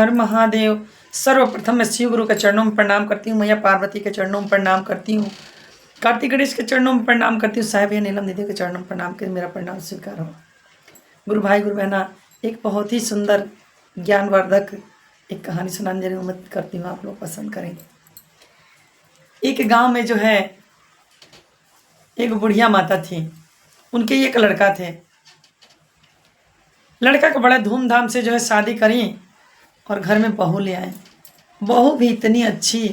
हर महादेव। सर्वप्रथम मैं शिव गुरु के चरणों में प्रणाम करती हूँ, मैया पार्वती के चरणों में प्रणाम करती हूँ, कार्तिक गणेश के चरणों में प्रणाम करती हूँ, साहेब या नीलम दीदी के चरणों में प्रणाम कर मेरा प्रणाम स्वीकार हो। गुरु भाई गुरु बहना, एक बहुत ही सुंदर ज्ञानवर्धक एक कहानी सुनाने जरूर उम्मीद करती हूँ आप लोग पसंद करेंगे। एक गांव में जो है एक बुढ़िया माता थी, उनके एक लड़का थे। लड़का को बड़ा धूमधाम से जो है शादी करी और घर में बहू ले आए। बहू भी इतनी अच्छी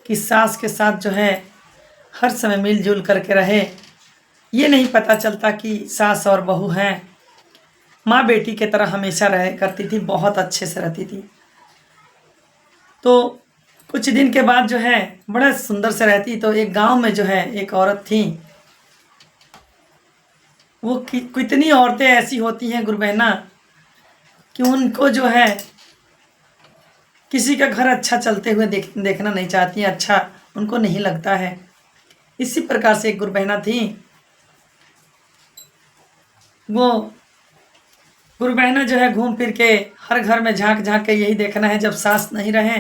कि सास के साथ जो है हर समय मिलजुल करके रहे। ये नहीं पता चलता कि सास और बहू हैं। माँ बेटी की तरह हमेशा रह करती थी, बहुत अच्छे से रहती थी। तो कुछ दिन के बाद जो है बड़ा सुंदर से रहती। तो एक गांव में जो है एक औरत थी। वो कितनी औरतें ऐसी होती हैं गुरु बहना कि उनको जो है किसी का घर अच्छा चलते हुए देखना नहीं चाहती, अच्छा उनको नहीं लगता है। इसी प्रकार से एक गुरु बहना थी। वो गुरु बहना जो है घूम फिर के हर घर में झांक झांक के यही देखना है, जब सास नहीं रहे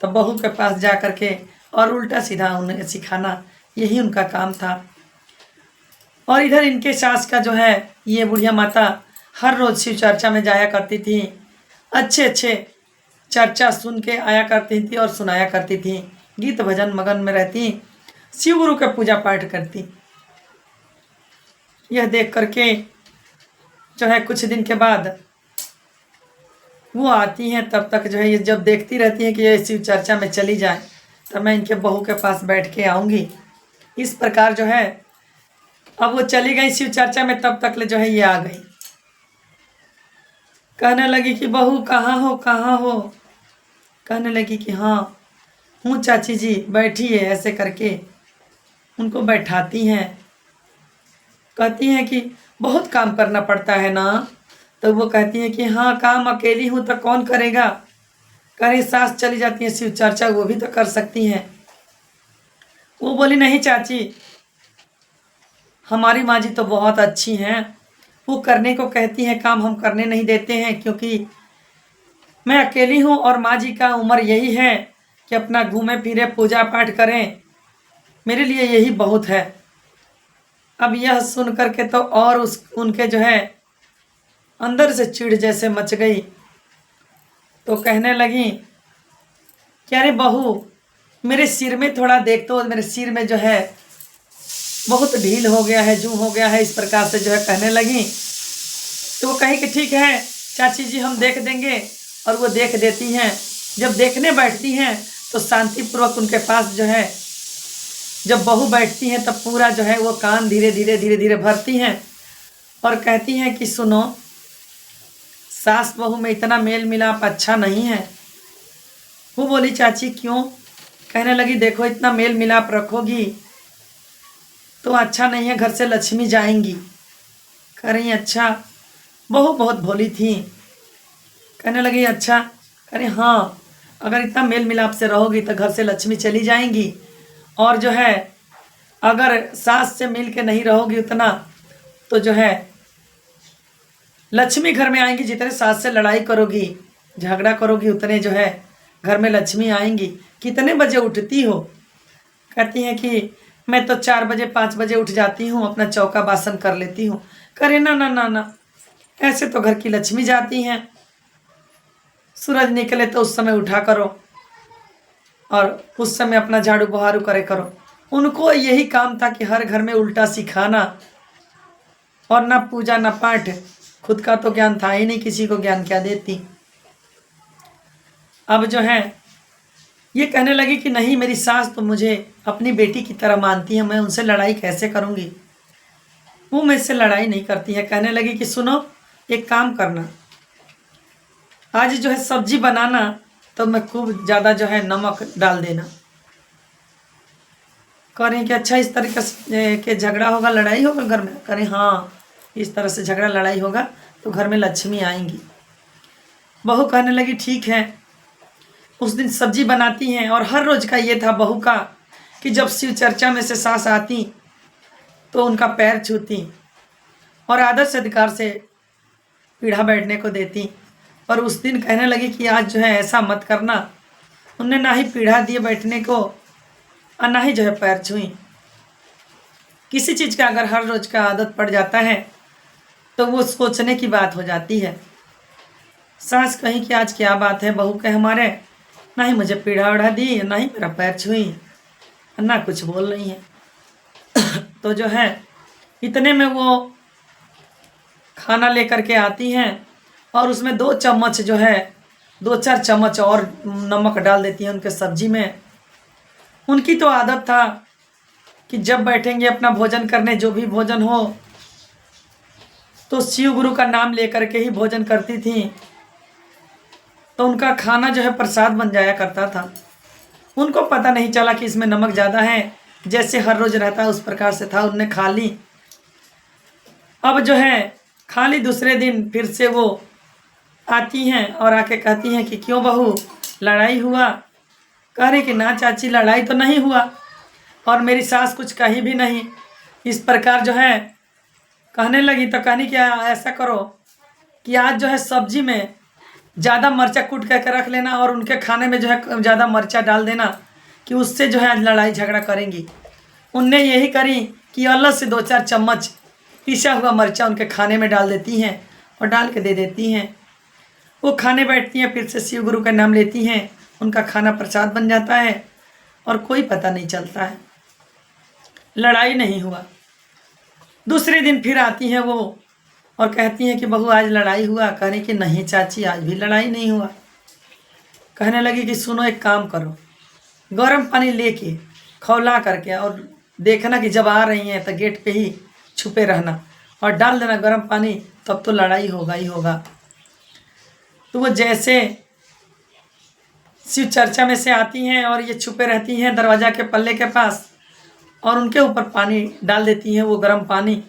तो बहू के पास जा कर के और उल्टा सीधा उन्हें सिखाना, यही उनका काम था। और इधर इनके सास का जो है ये बुढ़िया माता हर रोज़ शिव चर्चा में जाया करती थी। अच्छे अच्छे चर्चा सुन के आया करती थी और सुनाया करती थी। गीत भजन मगन में रहती, शिव गुरु का पूजा पाठ करती। यह देख करके जो है कुछ दिन के बाद वो आती हैं, तब तक जो है ये जब देखती रहती है कि ये शिव चर्चा में चली जाए तब मैं इनके बहू के पास बैठ के आऊँगी। इस प्रकार जो है अब वो चली गई शिव चर्चा में, तब तक ले जो है ये आ गई। कहने लगी कि बहू कहाँ हो कहाँ हो। कहने लगी कि हाँ हूँ चाची जी, बैठिए। ऐसे करके उनको बैठाती हैं। कहती हैं कि बहुत काम करना पड़ता है ना। तो वो कहती हैं कि हाँ काम अकेली हूँ तो कौन करेगा। कहीं सास चली जाती है शिव चर्चा, वो भी तो कर सकती हैं। वो बोली नहीं चाची, हमारी माँ जी तो बहुत अच्छी हैं, वो करने को कहती हैं, काम हम करने नहीं देते हैं, क्योंकि मैं अकेली हूँ और माँ जी का उम्र यही है कि अपना घूमे फिरे पूजा पाठ करें, मेरे लिए यही बहुत है। अब यह सुन करके तो और उनके जो है अंदर से चिढ़ जैसे मच गई। तो कहने लगी क्या रे बहू, मेरे सिर में थोड़ा देख, तो मेरे सिर में जो है बहुत ढील हो गया है, जू हो गया है। इस प्रकार से जो है कहने लगी। तो वो कही कि ठीक है चाची जी हम देख देंगे, और वो देख देती हैं। जब देखने बैठती हैं तो शांतिपूर्वक उनके पास जो है जब बहू बैठती हैं तब पूरा जो है वो कान धीरे धीरे धीरे धीरे भरती हैं और कहती हैं कि सुनो, सास बहू में इतना मेल मिलाप अच्छा नहीं है। वो बोली चाची क्यों। कहने लगी देखो इतना मेल मिलाप रखोगी तो अच्छा नहीं है, घर से लक्ष्मी जाएंगी। कह रही अच्छा। बहू बहुत भोली थी। कहने लगी अच्छा। कह रही हाँ, अगर इतना मेल मिलाप से रहोगी तो घर से लक्ष्मी चली जाएंगी, और जो है अगर सास से मिल के नहीं रहोगी उतना तो जो है लक्ष्मी घर में आएंगी। जितने सास से लड़ाई करोगी झगड़ा करोगी उतने जो है घर में लक्ष्मी आएंगी। कितने बजे उठती हो। कहती हैं कि मैं तो 4 बजे 5 बजे उठ जाती हूँ, अपना चौका बासन कर लेती हूँ। करे ना ना ना ना, ऐसे तो घर की लक्ष्मी जाती हैं। सूरज निकले तो उस समय उठा करो और उस समय अपना झाड़ू बहारू करे करो। उनको यही काम था कि हर घर में उल्टा सिखाना, और ना पूजा ना पाठ। खुद का तो ज्ञान था ही नहीं, किसी को ज्ञान क्या देती। अब जो है ये कहने लगी कि नहीं, मेरी सास तो मुझे अपनी बेटी की तरह मानती है, मैं उनसे लड़ाई कैसे करूँगी। वो मुझसे लड़ाई नहीं करती है। कहने लगी कि सुनो एक काम करना, आज जो है सब्जी बनाना तो मैं खूब ज़्यादा जो है नमक डाल देना। कह रही कि अच्छा इस तरीके से के झगड़ा होगा, लड़ाई होगा घर में। कह रही हाँ, इस तरह से झगड़ा लड़ाई होगा तो घर में लक्ष्मी आएंगी। बहू कहने लगी ठीक है। उस दिन सब्जी बनाती हैं और हर रोज़ का ये था बहू का कि जब शिव चर्चा में से सास आती तो उनका पैर छूती और आदर से अधिकार से पीढ़ा बैठने को देती। पर उस दिन कहने लगी कि आज जो है ऐसा मत करना। उनने ना ही पीढ़ा दिए बैठने को और ना ही जो है पैर छुई। किसी चीज़ का अगर हर रोज का आदत पड़ जाता है तो वो सोचने की बात हो जाती है। सास कही कि आज क्या बात है, बहू के हमारे ना ही मुझे पीढ़ा उड़ा दी, ना ही मेरा पैर छुई, ना कुछ बोल रही है। तो जो है इतने में वो खाना लेकर के आती हैं और उसमें 2 चम्मच जो है 2-4 चम्मच और नमक डाल देती हैं उनके सब्जी में। उनकी तो आदत था कि जब बैठेंगे अपना भोजन करने, जो भी भोजन हो तो शिव गुरु का नाम लेकर के ही भोजन करती थी। तो उनका खाना जो है प्रसाद बन जाया करता था। उनको पता नहीं चला कि इसमें नमक ज़्यादा है, जैसे हर रोज रहता है उस प्रकार से था। उनने खा ली। अब जो है खा ली, दूसरे दिन फिर से वो आती हैं और आके कहती हैं कि क्यों बहू, लड़ाई हुआ? कह रही कि ना चाची, लड़ाई तो नहीं हुआ और मेरी सास कुछ कही भी नहीं। इस प्रकार जो है कहने लगी तो कहनी कि ऐसा करो कि आज जो है सब्जी में ज़्यादा मिर्चा कूट करके रख लेना और उनके खाने में जो है ज़्यादा मिर्चा डाल देना, कि उससे जो है आज लड़ाई झगड़ा करेंगी। उनने यही करी कि अलग से 2-4 चम्मच पिसा हुआ मिर्चा उनके खाने में डाल देती हैं और डाल के दे देती हैं। वो खाने बैठती हैं, फिर से शिव गुरु का नाम लेती हैं, उनका खाना प्रसाद बन जाता है और कोई पता नहीं चलता है, लड़ाई नहीं हुआ। दूसरे दिन फिर आती हैं वो और कहती हैं कि बहू आज लड़ाई हुआ? कह रही कि नहीं चाची, आज भी लड़ाई नहीं हुआ। कहने लगी कि सुनो, एक काम करो, गर्म पानी लेके खौला करके और देखना कि जब आ रही हैं तो गेट पे ही छुपे रहना और डाल देना गर्म पानी, तब तो लड़ाई होगा ही होगा। तो वो जैसे शिव चर्चा में से आती हैं और ये छुपे रहती हैं दरवाज़ा के पल्ले के पास और उनके ऊपर पानी डाल देती हैं, वो गर्म पानी।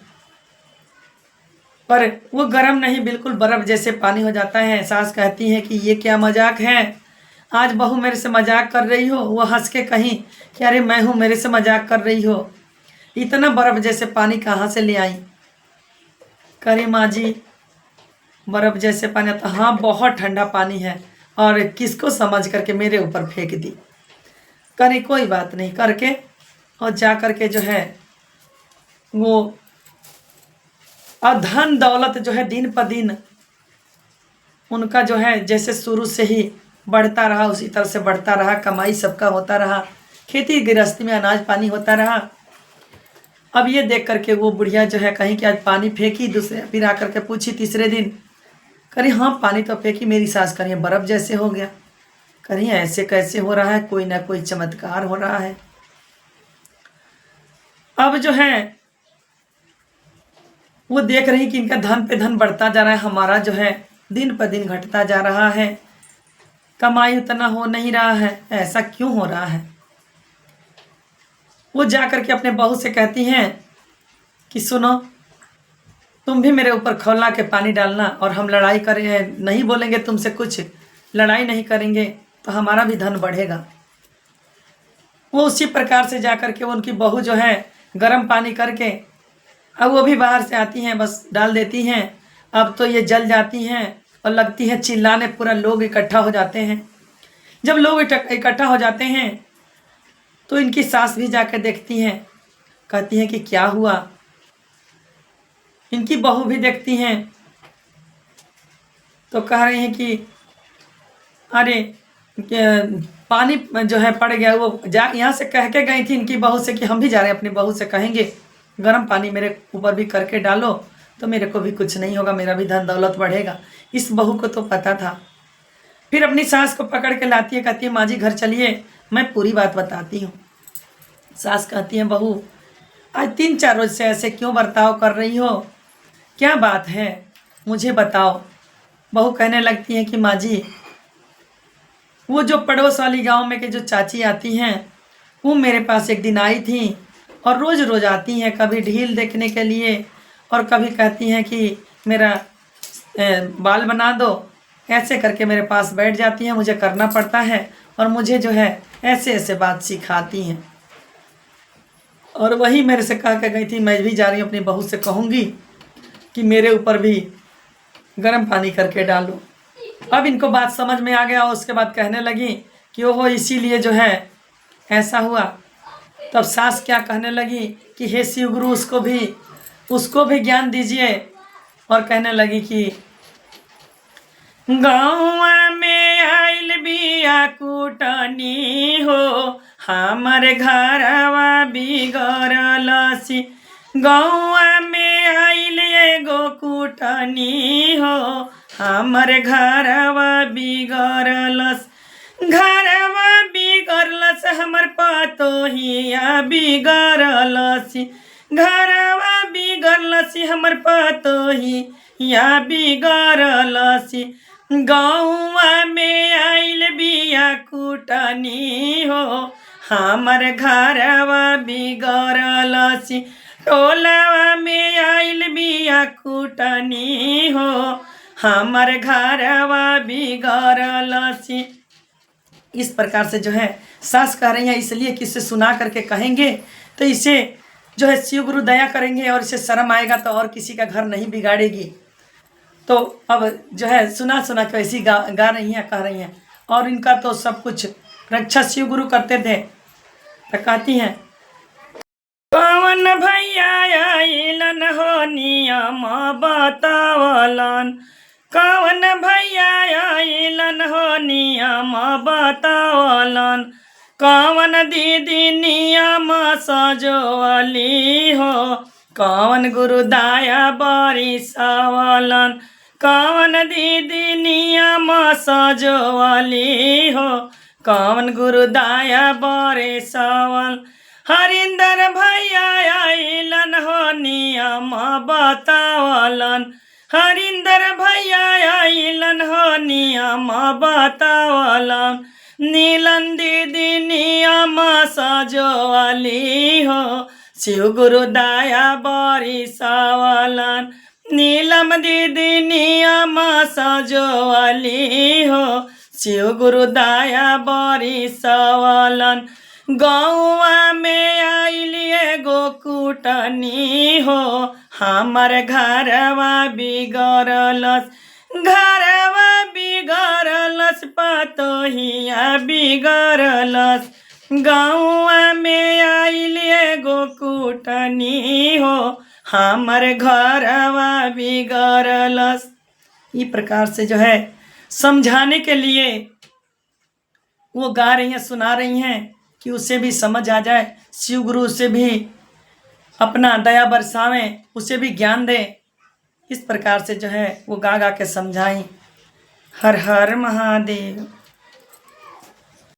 पर वो गर्म नहीं, बिल्कुल बर्फ़ जैसे पानी हो जाता है। सास कहती हैं कि ये क्या मजाक है, आज बहू मेरे से मजाक कर रही हो? वो हंस के कहीं कि अरे मैं हूँ, मेरे से मजाक कर रही हो? इतना बर्फ़ जैसे पानी कहाँ से ले आई? करे माँ जी, बर्फ़ जैसे पानी? तो हाँ, बहुत ठंडा पानी है और किसको समझ करके मेरे ऊपर फेंक दी। करे कोई बात नहीं करके और जा करके जो है वो और धन दौलत जो है दिन पर दिन उनका जो है जैसे शुरू से ही बढ़ता रहा, उसी तरह से बढ़ता रहा। कमाई सबका होता रहा, खेती गृहस्थी में अनाज पानी होता रहा। अब ये देख करके वो बुढ़िया जो है कहीं कि आज पानी फेंकी, दूसरे फिर आकर के पूछी तीसरे दिन, करी हाँ पानी तो फेंकी। मेरी सास करिए बर्फ़ जैसे हो गया। करिए ऐसे कैसे हो रहा है, कोई ना कोई चमत्कार हो रहा है। अब जो है वो देख रही कि इनका धन पे धन बढ़ता जा रहा है, हमारा जो है दिन पर दिन घटता जा रहा है, कमाई उतना हो नहीं रहा है, ऐसा क्यों हो रहा है। वो जा कर के अपने बहू से कहती हैं कि सुनो, तुम भी मेरे ऊपर खौला के पानी डालना और हम लड़ाई करें, नहीं बोलेंगे तुमसे कुछ, लड़ाई नहीं करेंगे तो हमारा भी धन बढ़ेगा। वो उसी प्रकार से जा कर के उनकी बहू जो है गर्म पानी करके, अब वो भी बाहर से आती हैं, बस डाल देती हैं। अब तो ये जल जाती हैं और लगती है चिल्लाने, पूरा लोग इकट्ठा हो जाते हैं। जब लोग इकट्ठा हो जाते हैं तो इनकी सास भी जाकर देखती हैं, कहती हैं कि क्या हुआ। इनकी बहू भी देखती हैं तो कह रही हैं कि अरे पानी जो है पड़ गया। वो जा यहाँ से कह के गई थी इनकी बहू से कि हम भी जा रहे हैं, अपनी बहू से कहेंगे गर्म पानी मेरे ऊपर भी करके डालो तो मेरे को भी कुछ नहीं होगा, मेरा भी धन दौलत बढ़ेगा। इस बहू को तो पता था। फिर अपनी सास को पकड़ के लाती है, कहती है माँ जी घर चलिए, मैं पूरी बात बताती हूँ। सास कहती है बहू आज 3-4 रोज से ऐसे क्यों बर्ताव कर रही हो, क्या बात है मुझे बताओ। बहू कहने लगती है कि माँ जी वो जो पड़ोस वाली गांव में के जो चाची आती हैं वो मेरे पास एक दिन आई थी और रोज़ रोज़ आती हैं, कभी ढील देखने के लिए और कभी कहती हैं कि मेरा बाल बना दो। ऐसे करके मेरे पास बैठ जाती हैं, मुझे करना पड़ता है और मुझे जो है ऐसे ऐसे बात सिखाती हैं। और वही मेरे से कह के गई थी, मैं भी जा रही हूँ अपनी बहू से कहूँगी कि मेरे ऊपर भी गर्म पानी करके डालो। अब इनको बात समझ में आ गया और उसके बाद कहने लगी कि ओहो इसीलिए जो है ऐसा हुआ। तब सास क्या कहने लगी कि हे शिव गुरु उसको भी ज्ञान दीजिए, और कहने लगी कि गाँव में आइल बिया कुटनी हो, हमर घरवा बिगड़लसी। गाँव में आइल एगो कुटनी हो, हमर घरवा बिगड़लस। घरवा बिगड़लस हमर पतोहिया बिगड़लसी। घरवा बिगड़लसी हमर पतोहिया बिगड़लसी। गाँव में आइल बिया कुटनी हो, हमर घरवा बिगड़लसी। टोलवा में आइल बिया कुटनी हो, हमर घरवा बिगड़लसी। इस प्रकार से जो है सास कह रही है, इसलिए कि इसे सुना करके कहेंगे तो इसे जो है शिव गुरु दया करेंगे और इसे शर्म आएगा तो और किसी का घर नहीं बिगाड़ेगी। तो अब जो है सुना सुना के ऐसी गा रही हैं, कह रही हैं। और इनका तो सब कुछ रक्षा शिव गुरु करते थे। तो कहती हैं कौन भैया आइलन हो नियम बतावलन। कौन भैया आइलन हो नियम बतावलन। कौन दीदी नियम सजोवली हो, कौन गुरु दया बरिसवलन। कौन दीदी नियम सजोवली हो, कौन गुरु दया बरिसवल। हरिंदर भैया आइलन हो नियम बतावलन। हरिंदर भैया आइलन हो नियम बतावलन। नीलन दीदी नियम सजोवली हो, शिव गुरु दया बरिसवलन। नीलम दीदी नियम सजोवली हो, शिव गुरु दया बरिसवलन। गाँव में आइली एगो कुटनी हो, हमर घरवा बिगड़लस। घरवा बिगड़लस पतोहिया बिगड़लस। गाँव में आइली एगो कुटनी हो, हमर घरवा बिगड़लस। इस प्रकार से जो है समझाने के लिए वो गा रही हैं, सुना रही हैं कि उसे भी समझ आ जाए, शिव गुरु उसे भी अपना दया बरसावें, उसे भी ज्ञान दे। इस प्रकार से जो है वो गा गा के समझाई। हर हर महादेव।